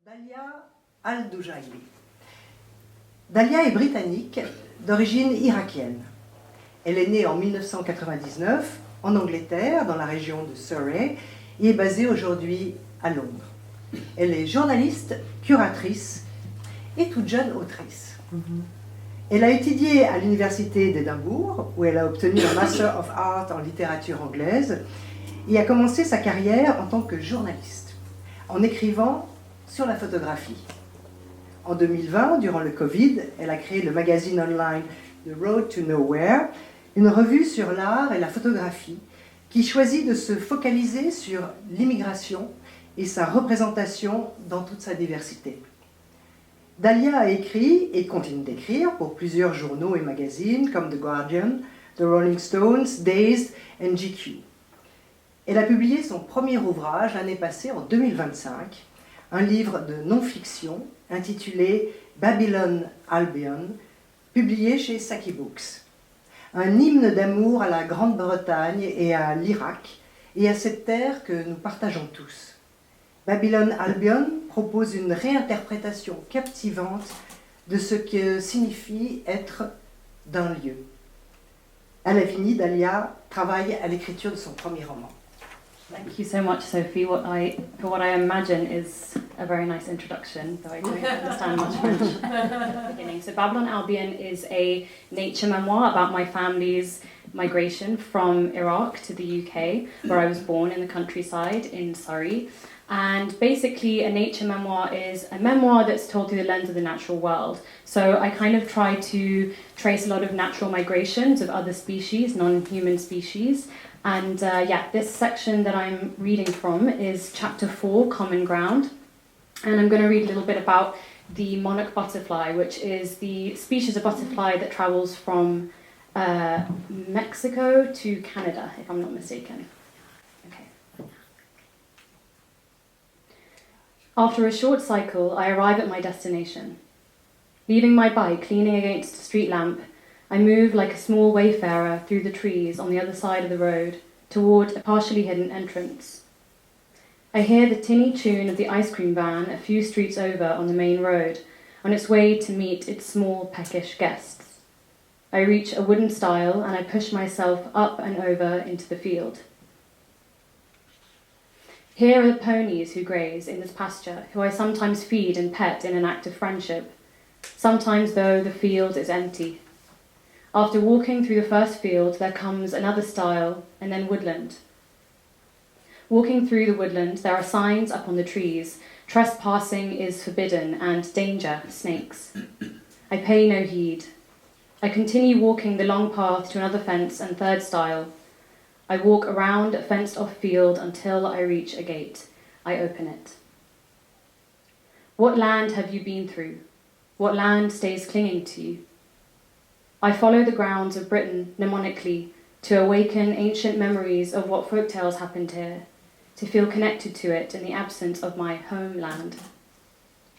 Dalia Al-Dujaili. Dalia est britannique, d'origine irakienne. Elle est née en 1999 en Angleterre, dans la région de Surrey, et est basée aujourd'hui à Londres. Elle est journaliste, curatrice et toute jeune autrice. Elle a étudié à l'université d'Édimbourg, où elle a obtenu un Master of Art en littérature anglaise, et a commencé sa carrière en tant que journaliste, en écrivant sur la photographie. En 2020, durant le Covid, elle a créé le magazine online The Road to Nowhere, une revue sur l'art et la photographie qui choisit de se focaliser sur l'immigration et sa représentation dans toute sa diversité. Dalia a écrit et continue d'écrire pour plusieurs journaux et magazines comme The Guardian, The Rolling Stones, Dazed et GQ. Elle a publié son premier ouvrage l'année passée, en 2025, un livre de non-fiction intitulé Babylon Albion, publié chez Saqi Books. Un hymne d'amour à la Grande-Bretagne et à l'Irak, et à cette terre que nous partageons tous. Babylon Albion propose une réinterprétation captivante de ce que signifie être d'un lieu. À Lavigny, Dalia travaille à l'écriture de son premier roman. Thank you so much, Sophie. What I imagine is a very nice introduction, though I don't understand much French at the beginning. So Babylon Albion is a nature memoir about my family's migration from Iraq to the UK, where I was born in the countryside in Surrey. And basically, a nature memoir is a memoir that's told through the lens of the natural world. So I kind of try to trace a lot of natural migrations of other species, non-human species. And this section that I'm reading from is chapter 4, Common Ground. And I'm going to read a little bit about the monarch butterfly, which is the species of butterfly that travels from Mexico to Canada, if I'm not mistaken. Okay. After a short cycle, I arrive at my destination. Leaving my bike leaning against a street lamp, I move like a small wayfarer through the trees on the other side of the road toward a partially hidden entrance. I hear the tinny tune of the ice cream van a few streets over on the main road, on its way to meet its small peckish guests. I reach a wooden stile and I push myself up and over into the field. Here are the ponies who graze in this pasture, who I sometimes feed and pet in an act of friendship. Sometimes, though, the field is empty. After walking through the first field, there comes another stile, and then woodland. Walking through the woodland, there are signs up on the trees. Trespassing is forbidden, and danger, snakes. I pay no heed. I continue walking the long path to another fence and third stile. I walk around a fenced-off field until I reach a gate. I open it. What land have you been through? What land stays clinging to you? I follow the grounds of Britain mnemonically to awaken ancient memories of what folktales happened here, to feel connected to it in the absence of my homeland.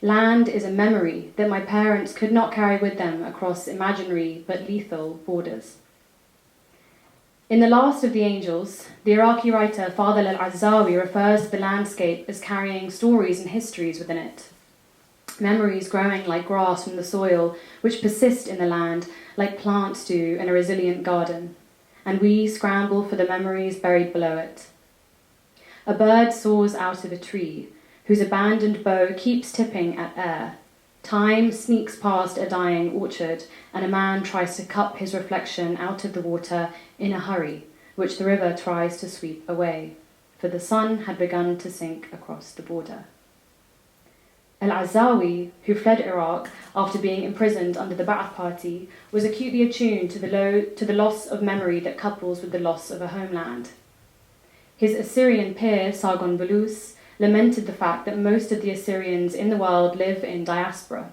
Land is a memory that my parents could not carry with them across imaginary but lethal borders. In The Last of the Angels, the Iraqi writer Fadl al-Azzawi refers to the landscape as carrying stories and histories within it. Memories growing like grass from the soil, which persist in the land like plants do in a resilient garden, and we scramble for the memories buried below it. A bird soars out of a tree, whose abandoned bow keeps tipping at air. Time sneaks past a dying orchard, and a man tries to cup his reflection out of the water in a hurry, which the river tries to sweep away, for the sun had begun to sink across the border. Al-Azzawi, who fled Iraq after being imprisoned under the Ba'ath Party, was acutely attuned to the loss of memory that couples with the loss of a homeland. His Assyrian peer, Sargon Bulus, lamented the fact that most of the Assyrians in the world live in diaspora,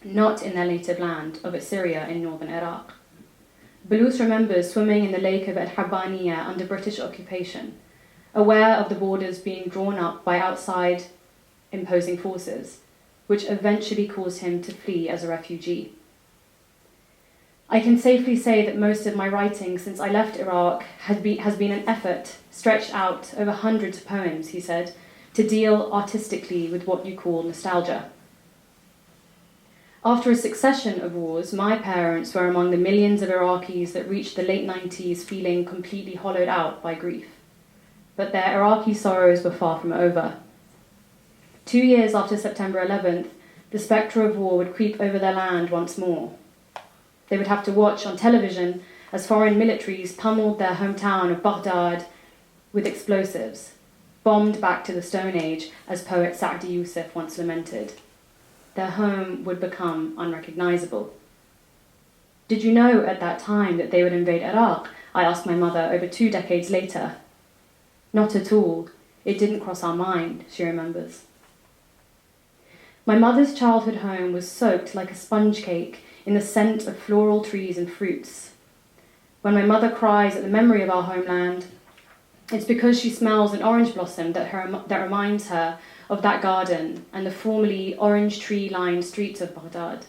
not in their native land of Assyria in northern Iraq. Bulus remembers swimming in the lake of Al-Habaniya under British occupation, aware of the borders being drawn up by outside imposing forces, which eventually caused him to flee as a refugee. I can safely say that most of my writing since I left Iraq has been an effort stretched out over hundreds of poems, he said, to to deal artistically with what you call nostalgia. After a succession of wars, my parents were among the millions of Iraqis that reached the late 90s feeling completely hollowed out by grief. But their Iraqi sorrows were far from over. 2 years after September 11th, the spectre of war would creep over their land once more. They would have to watch on television as foreign militaries pummeled their hometown of Baghdad with explosives, bombed back to the Stone Age, as poet Sa'di Yusuf once lamented. Their home would become unrecognizable. Did you know at that time that they would invade Iraq? I asked my mother over 2 decades later. Not at all. It didn't cross our mind, she remembers. My mother's childhood home was soaked like a sponge cake in the scent of floral trees and fruits. When my mother cries at the memory of our homeland, it's because she smells an orange blossom that reminds her of that garden and the formerly orange tree-lined streets of Baghdad.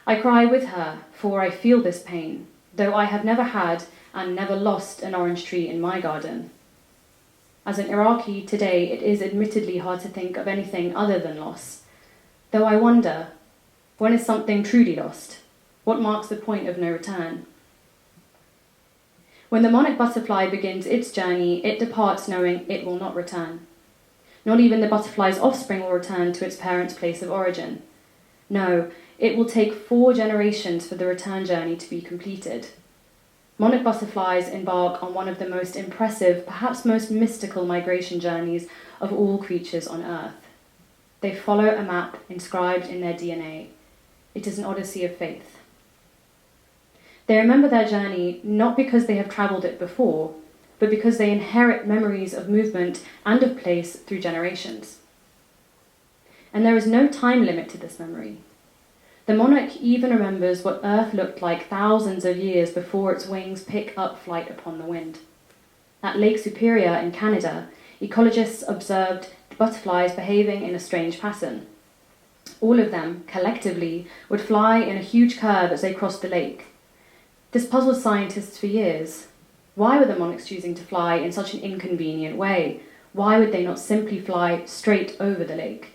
I cry with her, for I feel this pain, though I have never had and never lost an orange tree in my garden. As an Iraqi today, it is admittedly hard to think of anything other than loss, though I wonder, when is something truly lost? What marks the point of no return? When the monarch butterfly begins its journey, it departs knowing it will not return. Not even the butterfly's offspring will return to its parent's place of origin. No, it will take 4 generations for the return journey to be completed. Monarch butterflies embark on one of the most impressive, perhaps most mystical migration journeys of all creatures on Earth. They follow a map inscribed in their DNA. It is an odyssey of faith. They remember their journey not because they have travelled it before, but because they inherit memories of movement and of place through generations. And there is no time limit to this memory. The monarch even remembers what Earth looked like thousands of years before its wings pick up flight upon the wind. At Lake Superior in Canada, ecologists observed the butterflies behaving in a strange pattern. All of them, collectively, would fly in a huge curve as they crossed the lake. This puzzled scientists for years. Why were the monarchs choosing to fly in such an inconvenient way? Why would they not simply fly straight over the lake?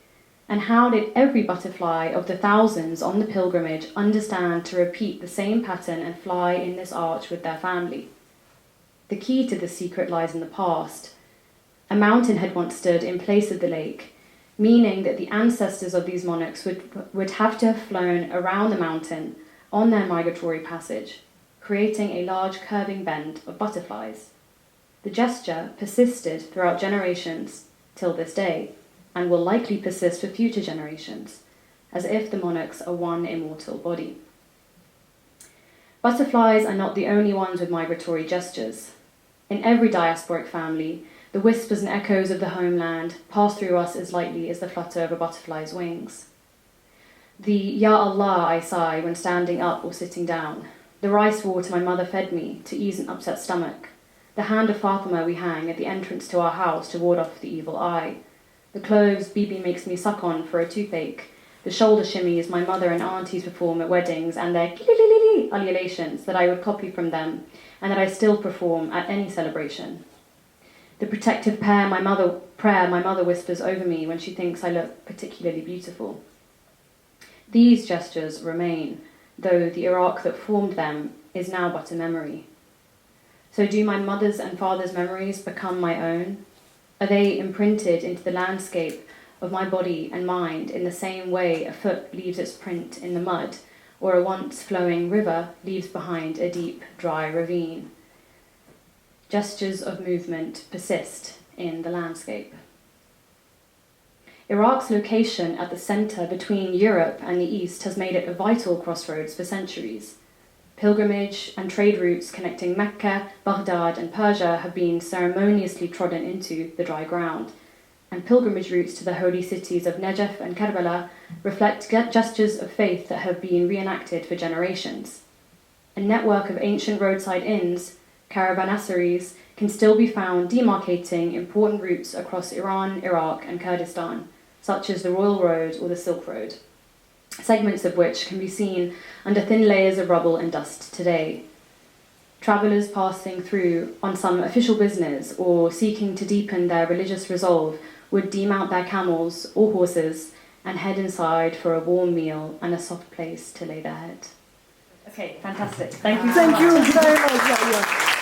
And how did every butterfly of the thousands on the pilgrimage understand to repeat the same pattern and fly in this arch with their family? The key to this secret lies in the past. A mountain had once stood in place of the lake, meaning that the ancestors of these monarchs would have to have flown around the mountain on their migratory passage, creating a large curving bend of butterflies. The gesture persisted throughout generations till this day, and will likely persist for future generations, as if the monarchs are one immortal body. Butterflies are not the only ones with migratory gestures. In every diasporic family, the whispers and echoes of the homeland pass through us as lightly as the flutter of a butterfly's wings. The Ya Allah I sigh when standing up or sitting down, the rice water my mother fed me to ease an upset stomach, the hand of Fatima we hang at the entrance to our house to ward off the evil eye, the cloves Bibi makes me suck on for a toothache, the shoulder shimmies my mother and aunties perform at weddings, and their ululations that I would copy from them and that I still perform at any celebration. The protective prayer my mother whispers over me when she thinks I look particularly beautiful. These gestures remain, though the Iraq that formed them is now but a memory. So do my mother's and father's memories become my own? Are they imprinted into the landscape of my body and mind in the same way a foot leaves its print in the mud, or a once flowing river leaves behind a deep, dry ravine? Gestures of movement persist in the landscape. Iraq's location at the centre between Europe and the East has made it a vital crossroads for centuries. Pilgrimage and trade routes connecting Mecca, Baghdad, and Persia have been ceremoniously trodden into the dry ground, and pilgrimage routes to the holy cities of Najaf and Karbala reflect gestures of faith that have been reenacted for generations. A network of ancient roadside inns, caravanserais, can still be found demarcating important routes across Iran, Iraq, and Kurdistan, such as the Royal Road or the Silk Road, segments of which can be seen under thin layers of rubble and dust today. travellers passing through on some official business or seeking to deepen their religious resolve would demount their camels or horses and head inside for a warm meal and a soft place to lay their head. Okay, fantastic. Thank you so much. Thank you very much.